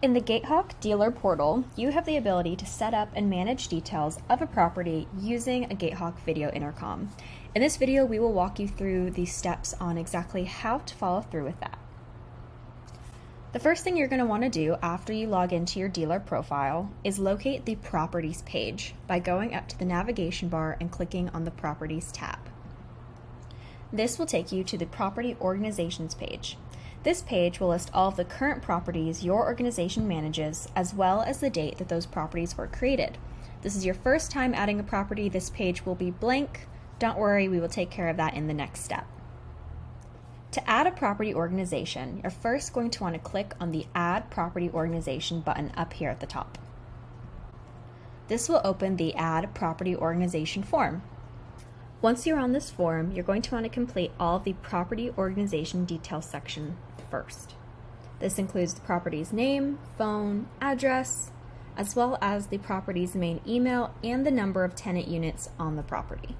In the GateHawk Dealer Portal, you have the ability to set up and manage details of a property using a GateHawk Video Intercom. In this video, we will walk you through the steps on exactly how to follow through with that. The first thing you're going to want to do after you log into your dealer profile is locate the Properties page by going up to the navigation bar and clicking on the Properties tab. This will take you to the Property Organizations page. This page will list all of the current properties your organization manages, as well as the date that those properties were created. This is your first time adding a property. This page will be blank. Don't worry, we will take care of that in the next step. To add a property organization, you're first going to want to click on the Add Property Organization button up here at the top. This will open the Add Property Organization form. Once you're on this form, you're going to want to complete all of the property organization details section first. This includes the property's name, phone, address, as well as the property's main email and the number of tenant units on the property.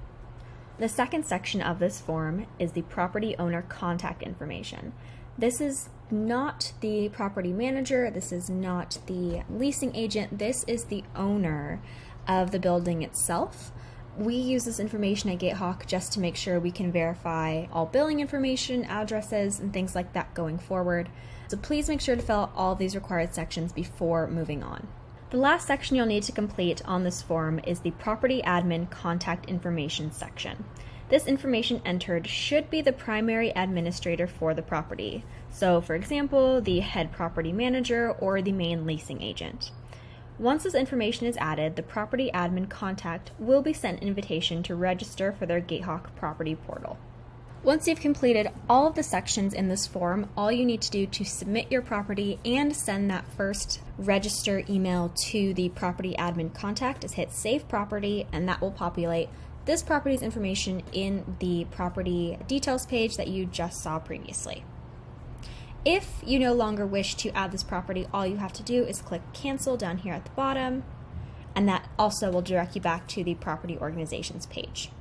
The second section of this form is the property owner contact information. This is not the property manager, this is not the leasing agent, this is the owner of the building itself. We use this information at GateHawk just to make sure we can verify all billing information, addresses, and things like that going forward. So please make sure to fill out all of these required sections before moving on. The last section you'll need to complete on this form is the Property Admin Contact Information section. This information entered should be the primary administrator for the property. So for example, the head property manager or the main leasing agent. Once this information is added, the property admin contact will be sent an invitation to register for their GateHawk property portal. Once you've completed all of the sections in this form, all you need to do to submit your property and send that first register email to the property admin contact is hit Save Property, and that will populate this property's information in the property details page that you just saw previously. If you no longer wish to add this property, all you have to do is click Cancel down here at the bottom, and that also will direct you back to the Property Organizations page.